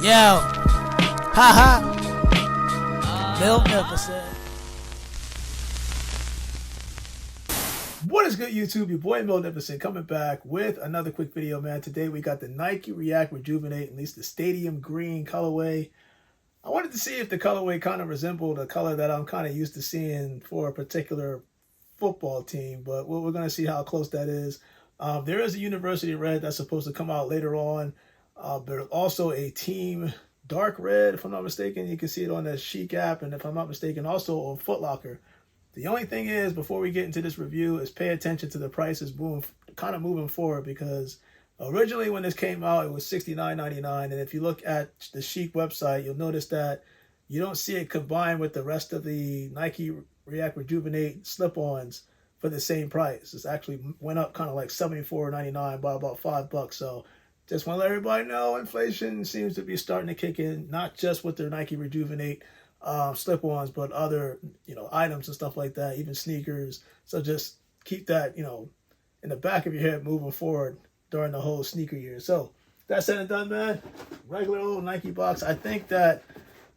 Yo, haha, Miltnificent. What is good, YouTube? Your boy Miltnificent coming back with another quick video, man. Today we got the Nike React Rejuven8, at least the stadium green colorway. I wanted to see if the colorway kind of resembled a color that I'm kind of used to seeing for a particular football team, but we're going to see how close that is. There is a university red that's supposed to come out later on. There's also a team dark red, if I'm not mistaken. You can see it on the Chic app, and if I'm not mistaken, also on Foot Locker. The only thing is, before we get into this review, is pay attention to the prices moving forward, because originally when this came out, it was $69.99, and if you look at the Chic website, you'll notice that you don't see it combined with the rest of the Nike React Rejuven8 slip-ons for the same price. It's actually went up kind of like $74.99 by about $5. So just want to let everybody know, inflation seems to be starting to kick in, not just with their Nike Rejuven8 slip-ons, but other, items and stuff like that, even sneakers. So just keep that, in the back of your head moving forward during the whole sneaker year. So that said and done, man, regular old Nike box. I think that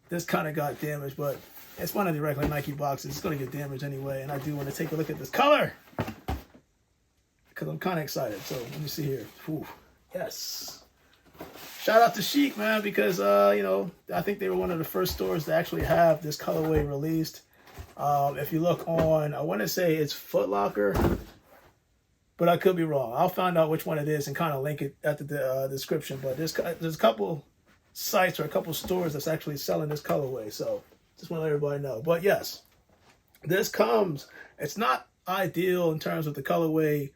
this kind of got damaged, but it's one of the regular Nike boxes. It's going to get damaged anyway, and I do want to take a look at this color because I'm kind of excited. So let me see here. Ooh, yes. Shout out to Chic, man, because, I think they were one of the first stores to actually have this colorway released. If you look on, I want to say it's Foot Locker, but I could be wrong. I'll find out which one it is and kind of link it at the description. But there's a couple sites or a couple stores that's actually selling this colorway. So just want to let everybody know. But yes, it's not ideal in terms of the colorway.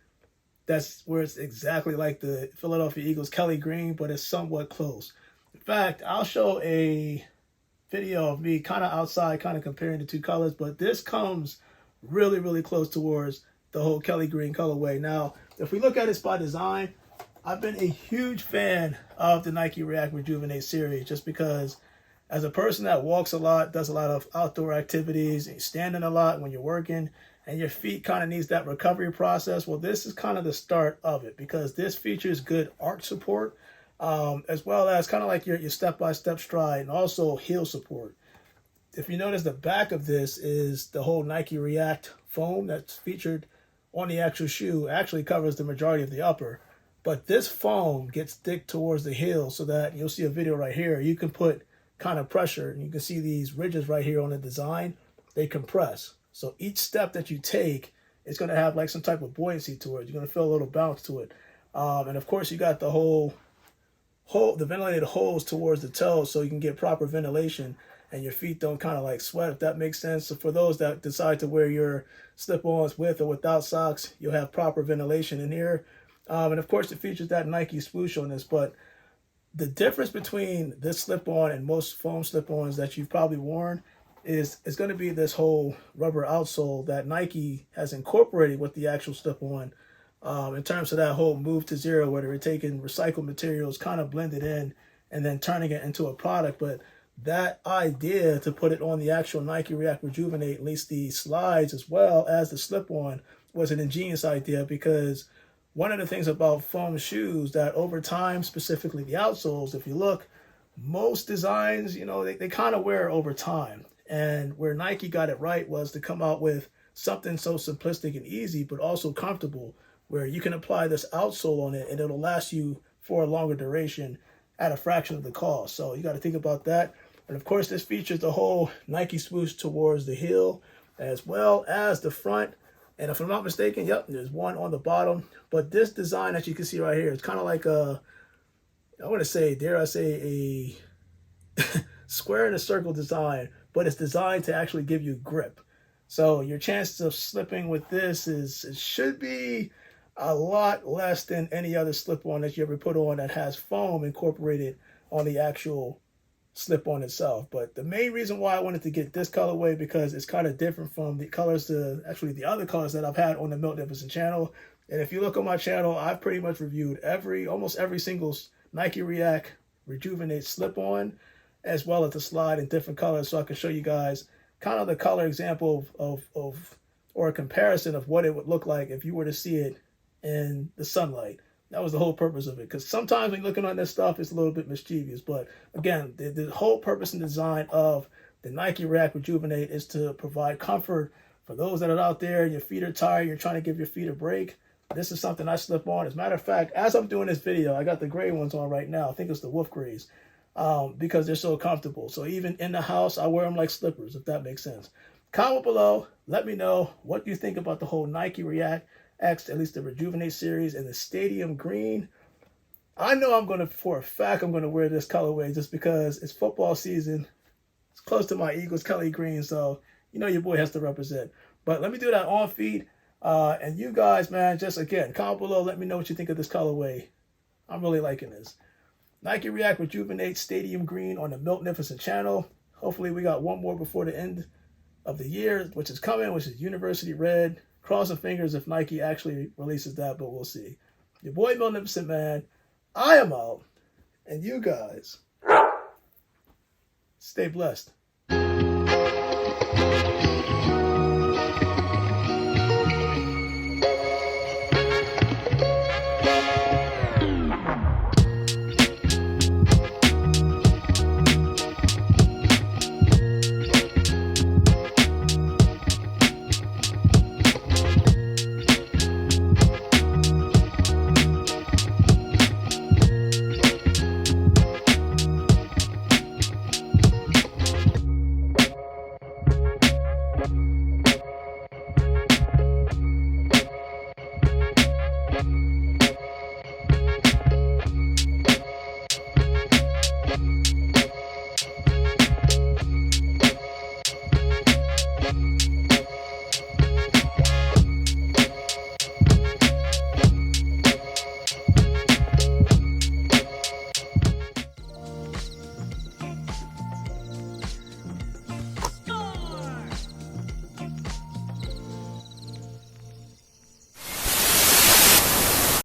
That's where it's exactly like the Philadelphia Eagles Kelly Green, but it's somewhat close. In fact, I'll show a video of me kind of outside, kind of comparing the two colors, but this comes really, really close towards the whole Kelly Green colorway. Now, if we look at it by design, I've been a huge fan of the Nike React Rejuven8 series, just because as a person that walks a lot, does a lot of outdoor activities, and standing a lot when you're working, and your feet kind of needs that recovery process, well, this is kind of the start of it, because this features good arch support, as well as kind of like your step-by-step stride, and also heel support. If you notice, the back of this is the whole Nike React foam that's featured on the actual shoe. It actually covers the majority of the upper, but this foam gets thick towards the heel, so that you'll see a video right here. You can put kind of pressure, and you can see these ridges right here on the design. They compress. So each step that you take is going to have like some type of buoyancy to it. You're going to feel a little bounce to it. And of course, you got the the ventilated holes towards the toes, so you can get proper ventilation and your feet don't kind of like sweat, if that makes sense. So for those that decide to wear your slip-ons with or without socks, you'll have proper ventilation in here. And of course, it features that Nike swoosh on this. But the difference between this slip-on and most foam slip-ons that you've probably worn is going to be this whole rubber outsole that Nike has incorporated with the actual slip-on, in terms of that whole move to zero, where they're taking recycled materials, kind of blended in, and then turning it into a product. But that idea to put it on the actual Nike React Rejuven8, at least the slides as well as the slip-on, was an ingenious idea, because one of the things about foam shoes that over time, specifically the outsoles, if you look, most designs, they kind of wear over time. And where Nike got it right was to come out with something so simplistic and easy, but also comfortable, where you can apply this outsole on it and it'll last you for a longer duration at a fraction of the cost. So you got to think about that. And of course, this features the whole Nike swoosh towards the heel as well as the front. And if I'm not mistaken, yep, there's one on the bottom. But this design that you can see right here, it's kind of like I want to say, dare I say, a square and a circle design, but it's designed to actually give you grip. So your chances of slipping with this should be a lot less than any other slip-on that you ever put on that has foam incorporated on the actual slip-on itself. But the main reason why I wanted to get this colorway, because it's kind of different from the colors the other colors that I've had on the Miltnificent channel. And if you look on my channel, I've pretty much reviewed almost every single Nike React Rejuven8 slip-on, as well as the slide in different colors, so I can show you guys kind of the color example or a comparison of what it would look like if you were to see it in the sunlight. That was the whole purpose of it. Because sometimes when you're looking on this stuff, it's a little bit mischievous. But again, the whole purpose and design of the Nike React Rejuven8 is to provide comfort for those that are out there. Your feet are tired. You're trying to give your feet a break. This is something I slip on. As a matter of fact, as I'm doing this video, I got the gray ones on right now. I think it's the wolf grays because they're so comfortable. So even in the house, I wear them like slippers, if that makes sense. Comment below. Let me know what you think about the whole Nike React X, at least the Rejuven8 series, and the stadium green. I know I'm going to, for a fact, I'm going to wear this colorway just because it's football season. It's close to my Eagles Kelly green, so you know your boy has to represent. But let me do that on feed. And you guys, man, just again, comment below. Let me know what you think of this colorway. I'm really liking this. Nike React Rejuven8 Stadium Green on the Miltnificent channel. Hopefully we got one more before the end of the year, which is coming, which is University Red. Crossing fingers if Nike actually releases that, but we'll see. Your boy Miltnificent, man. I am out. And you guys, stay blessed.